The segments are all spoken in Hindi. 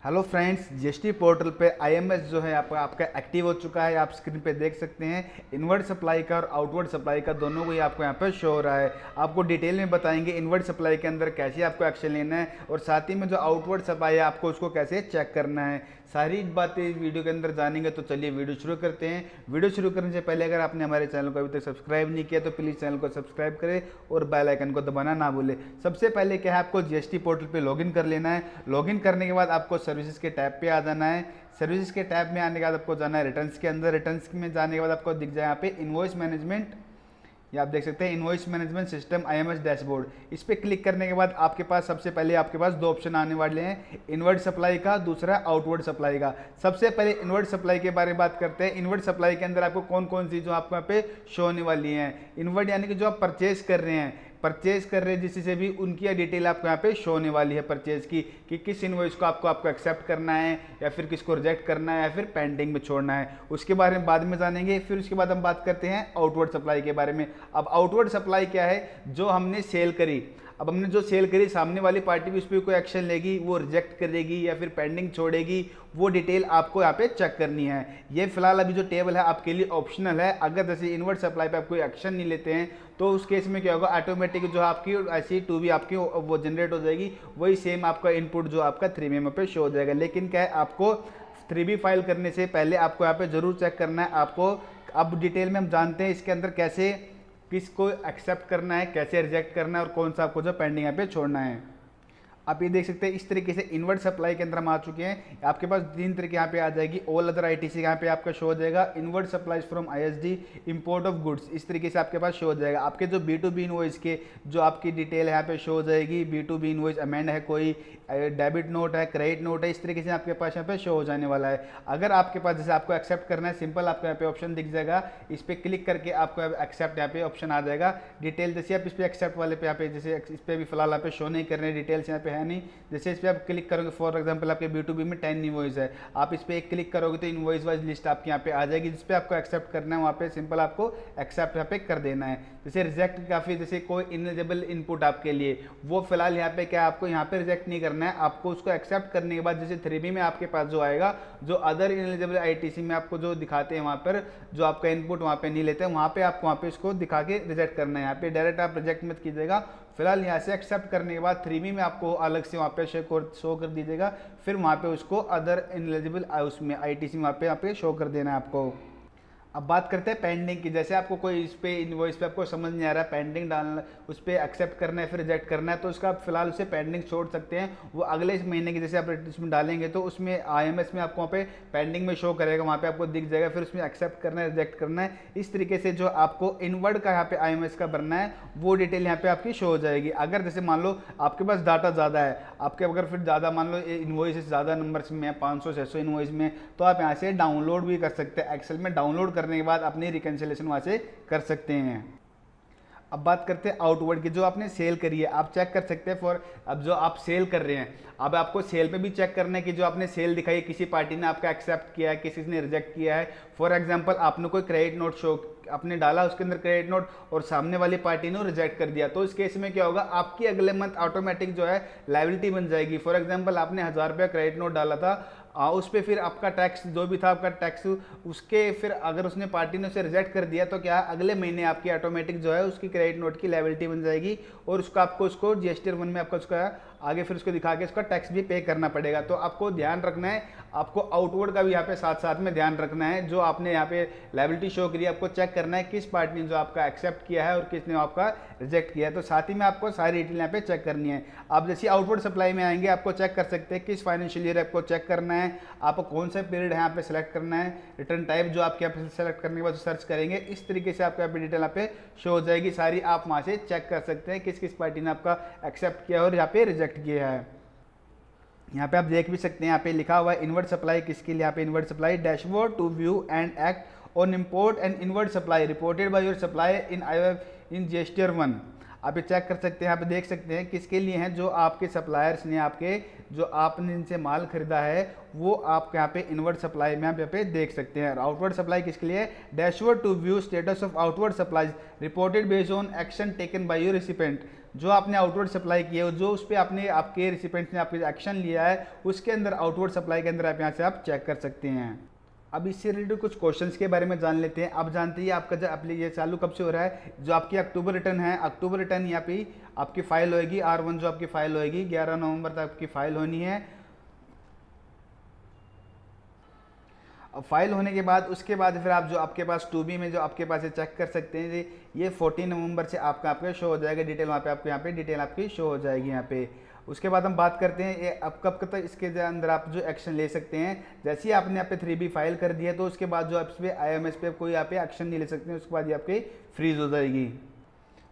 हेलो फ्रेंड्स, जीएसटी पोर्टल पे आईएमएस जो है आपका एक्टिव हो चुका है। आप स्क्रीन पे देख सकते हैं इनवर्ड सप्लाई का और आउटवर्ड सप्लाई का दोनों को ही आपको यहाँ पे शो हो रहा है। आपको डिटेल में बताएंगे इनवर्ड सप्लाई के अंदर कैसे आपको एक्शन लेना है और साथ ही में जो आउटवर्ड सप्लाई है आपको उसको कैसे चेक करना है। सारी बातें इस वीडियो के अंदर जानेंगे। तो चलिए वीडियो शुरू करते हैं। वीडियो शुरू करने से पहले अगर आपने हमारे चैनल को अभी तक सब्सक्राइब नहीं किया तो प्लीज़ चैनल को सब्सक्राइब करें और बेल आइकन को दबाना ना भूलें। सबसे पहले क्या है, आपको जीएसटी पोर्टल पे लॉगिन कर लेना है। लॉगिन करने के बाद आपको सर्विसेज के टैब पे आ जाना है। सर्विसेज के टैब में आने के बाद आपको जाना है रिटर्न्स के अंदर। रिटर्न्स में जाने के बाद आपको दिख जाए यहाँ पे इनवॉइस मैनेजमेंट। ये आप देख सकते हैं invoice management system IMS dashboard. इस पर क्लिक करने के बाद आपके पास सबसे पहले आपके पास दो ऑप्शन आने वाले हैं, इनवर्ड सप्लाई का, दूसरा आउटवर्ड सप्लाई का। सबसे पहले इनवर्ड सप्लाई के बारे में बात करते हैं। इनवर्ड सप्लाई के अंदर आपको कौन कौन सी जो आपको यहाँ पे शो होने वाली हैं। इनवर्ड यानी कि जो आप परचेज कर रहे हैं, जिससे भी उनकी डिटेल आपको यहाँ पे शो होने वाली है परचेज की, कि किस इनवॉइस को आपको एक्सेप्ट करना है या फिर किसको रिजेक्ट करना है या फिर पेंडिंग में छोड़ना है। उसके बारे में बाद में जानेंगे। फिर उसके बाद हम बात करते हैं आउटवर्ड सप्लाई के बारे में। अब आउटवर्ड सप्लाई क्या है, जो हमने सेल करी, अब हमने जो सेल करी सामने वाली पार्टी भी उस पर कोई एक्शन लेगी, वो रिजेक्ट करेगी या फिर पेंडिंग छोड़ेगी, वो डिटेल आपको यहाँ पे चेक करनी है। ये फिलहाल अभी जो टेबल है आपके लिए ऑप्शनल है। अगर जैसे इनवर्ड सप्लाई पे आप कोई एक्शन नहीं लेते हैं तो उस केस में क्या होगा, ऑटोमेटिक जो आपकी ऐसी टू भी आपकी वो जनरेट हो जाएगी। वही सेम आपका इनपुट जो आपका 3 पे शो हो जाएगा। लेकिन क्या है, आपको 3B फाइल करने से पहले आपको यहाँ पे जरूर चेक करना है। आपको अब डिटेल में हम जानते हैं इसके अंदर कैसे किसको एक्सेप्ट करना है, कैसे रिजेक्ट करना है और कौन सा आपको जो पेंडिंग यहाँ पे छोड़ना है। आप ये देख सकते हैं इस तरीके से इनवर्ड सप्लाई के अंदर हम आ चुके हैं। आपके पास 3 तरीके यहाँ पे आ जाएगी। ऑल अदर आईटीसी यहाँ पे आपका शो हो जाएगा। Inward supplies from ISD, import of goods, इस तरीके से आपके पास शो हो जाएगा। आपके जो B2B इनवॉइस के जो आपकी डिटेल यहाँ पे शो हो जाएगी। B2B इनवॉइस अमेंड है, कोई डेबिट नोट है, क्रेडिट नोट है, इस तरीके से आपके पास यहाँ पे शो हो जाने वाला है। अगर आपके पास जैसे आपको एक्सेप्ट करना है, सिंपल आपको यहाँ पे ऑप्शन दिख जाएगा। इस पर क्लिक करके आपको एक्सेप्ट यहाँ पे ऑप्शन आ जाएगा। डिटेल जैसे आप इस पर एक्सेप्ट वाले पे यहाँ पे जैसे इस पर भी फिलहाल यहाँ पे शो नहीं कर रहे हैं, डिटेल्स यहाँ पे है नहीं। जैसे इस पर आप क्लिक करोगे, फॉर एग्जांपल आपके B2B में 10 इनवॉइस है, आप इस पर एक क्लिक करोगे तो इनवॉइस वाइज लिस्ट आपके यहाँ पे आ जाएगी। जिस पे आपको एक्सेप्ट करना है वहाँ पे सिंपल आपको एक्सेप्ट यहाँ पे कर देना है। जैसे रिजेक्ट काफ़ी जैसे कोई इनएलिजिबल इनपुट आपके लिए, वो फिलहाल यहाँ पे क्या आपको यहाँ पे रिजेक्ट नहीं करना है। आपको उसको एक्सेप्ट करने के बाद जैसे 3B में आपके पास जो आएगा, जो अदर इनएलिजिबल आईटीसी में आपको जो दिखाते हैं वहाँ पर जो आपका इनपुट वहाँ पे नहीं लेते हैं, वहाँ पे आपको वहाँ पे उसको दिखा के रिजेक्ट करना है। यहाँ पे डायरेक्ट आप रिजेक्ट मत कीजिएगा। फिलहाल यहाँ से एक्सेप्ट करने के बाद 3B में आपको अलग से वहाँ पे शो कर दीजिएगा। फिर वहाँ पे उसको अदर इनएलिजिबल उसमें आईटीसी वहाँ पे शो कर देना है आपको। अब बात करते हैं पेंडिंग की। जैसे आपको कोई इस पे इनवॉइस पे आपको समझ नहीं आ रहा है, पेंडिंग डालना, उस पर एक्सेप्ट करना है फिर रिजेक्ट करना है, तो उसका आप फिलहाल उसे पेंडिंग छोड़ सकते हैं। वो अगले इस महीने की जैसे आप इसमें डालेंगे तो उसमें आईएमएस में आपको वहाँ पे पेंडिंग में शो करेगा, वहाँ पे आपको दिख जाएगा। फिर उसमें एक्सेप्ट करना है, रिजेक्ट करना है। इस तरीके से जो आपको इनवर्ड का यहाँ पे आईएमएस का भरना है वो डिटेल यहाँ पे आपकी शो हो जाएगी। अगर जैसे मान लो आपके पास डाटा ज़्यादा है, आपके अगर फिर ज़्यादा मान लो इनवॉइस ज़्यादा नंबर्स में 500-600 इनवॉइस में, तो आप यहाँ से डाउनलोड भी कर सकते हैं। एक्सेल में डाउनलोड करने के बाद अपनी कैंसिलेशन वहां से कर सकते हैं। अब बात करते हैं आउटवर्ड की। जो आपने सेल करी है आप चेक कर सकते हैं। फॉर अब जो आप सेल कर रहे हैं, अब आपको सेल पे भी चेक करना है कि जो आपने सेल दिखाई है किसी पार्टी ने आपका एक्सेप्ट किया है, किसी ने रिजेक्ट किया है। फॉर एग्जांपल आपने कोई क्रेडिट नोट शो आपने डाला, उसके अंदर क्रेडिट नोट, और सामने वाली पार्टी ने रिजेक्ट कर दिया, तो इस केस में क्या होगा, आपकी अगले मंथ ऑटोमेटिक जो है लायबिलिटी बन जाएगी। फॉर एग्जांपल आपने 1000 रुपया क्रेडिट नोट डाला था, उस पर फिर आपका टैक्स जो भी था आपका टैक्स, उसके फिर अगर उसने पार्टी ने उसे रिजेक्ट कर दिया तो क्या अगले महीने आपकी ऑटोमेटिक जो है उसकी क्रेडिट नोट की लायबिलिटी बन जाएगी और उसका आपको उसको जीएसटी 1 में आपका उसका आगे फिर उसको दिखा के उसका टैक्स भी पे करना पड़ेगा। तो आपको ध्यान रखना है, आपको आउटवर्ड का भी यहाँ पे साथ साथ में ध्यान रखना है। जो आपने यहाँ पे लायबिलिटी शो करी आपको चेक करना है किस पार्टी ने जो आपका एक्सेप्ट किया है और किसने आपका रिजेक्ट किया है। तो साथ ही में आपको सारी डिटेल यहाँ पे चेक करनी है। आप जैसे आउटवर्ड सप्लाई में आएंगे आपको चेक कर सकते हैं किस फाइनेंशियल ईयर आपको चेक करना है, आपको कौन सा पीरियड है यहाँ पे सेलेक्ट करना है, रिटर्न टाइप जो आपके यहाँ पे सेलेक्ट करने के बाद सर्च करेंगे, इस तरीके से आपको यहाँ पे डिटेल यहाँ पे शो हो जाएगी सारी। आप वहाँ से चेक कर सकते हैं किस किस पार्टी ने आपका एक्सेप्ट किया और यहाँ पे रिजेक्ट किया है। यहाँ पे आप देख भी सकते हैं, यहाँ पे लिखा हुआ है इनवर्ड सप्लाई किसके लिए। यहाँ पे inward supply dashboard to view and act on import and inward supply reported by your supply in GST 1। आप ये चेक कर सकते हैं, आप देख सकते हैं किसके लिए हैं, जो आपके सप्लायर्स ने आपके जो आपने इनसे माल खरीदा है वो आप यहाँ पे इनवर्ड सप्लाई में आप यहाँ पे देख सकते हैं। और आउटवर्ड सप्लाई किसके लिए? Dashboard to view status of outward supplies reported based on action taken by your recipient. जो आपने आउटवर्ड सप्लाई की है, जो उस पर आपने आपके रिसिपेंट ने आपके एक्शन लिया है, उसके अंदर आउटवर्ड सप्लाई के अंदर आप यहाँ से आप चेक कर सकते हैं। अब इससे रिलेटेड कुछ क्वेश्चंस के बारे में जान लेते हैं। आप जानते हैं आपका जो ये चालू कब से हो रहा है? जो आपकी अक्टूबर रिटर्न है, अक्टूबर रिटर्न यहाँ पे आपकी फाइल होएगी R1, जो आपकी फाइल होएगी 11 नवंबर तक आपकी फाइल होनी है। फाइल होने के बाद उसके बाद फिर आप जो आपके पास 2B में जो आपके पास ये चेक कर सकते हैं, ये 14 नवंबर से आपका शो हो जाएगा डिटेल, वहाँ पे आपको यहाँ पे डिटेल आपकी शो हो जाएगी यहाँ पे। उसके बाद हम बात करते हैं ये अब कब तक इसके अंदर आप जो एक्शन ले सकते हैं। जैसे ही आपने यहाँ पे 3B फाइल कर दिया तो उसके बाद जो आप इस पर IMS पे कोई यहाँ पे एक्शन नहीं ले सकते हैं, उसके बाद ये आपकी फ्रीज हो जाएगी।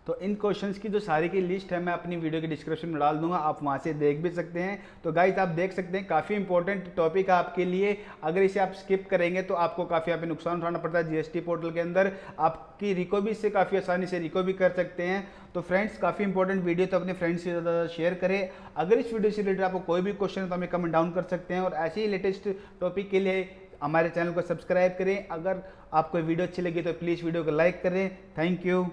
तो इन क्वेश्चंस की जो सारी की लिस्ट है मैं अपनी वीडियो के डिस्क्रिप्शन में डाल दूंगा, आप वहां से देख भी सकते हैं। तो गाइस आप देख सकते हैं काफ़ी इंपॉर्टेंट टॉपिक है आपके लिए। अगर इसे आप स्किप करेंगे तो आपको काफ़ी यहाँ पे नुकसान उठाना पड़ता है। GST पोर्टल के अंदर आपकी रिको भी इससे काफ़ी आसानी से रिको भी कर सकते हैं। तो फ्रेंड्स काफ़ी इंपॉर्टेंट वीडियो, तो अपने फ्रेंड्स से ज़्यादा शेयर करें। अगर इस वीडियो से रिलेटेड आपको कोई भी क्वेश्चन है तो हमें कमेंट डाउन कर सकते हैं, और ऐसे ही लेटेस्ट टॉपिक के लिए हमारे चैनल को सब्सक्राइब करें। अगर आपको वीडियो अच्छी लगी तो प्लीज़ वीडियो को लाइक करें। Thank you.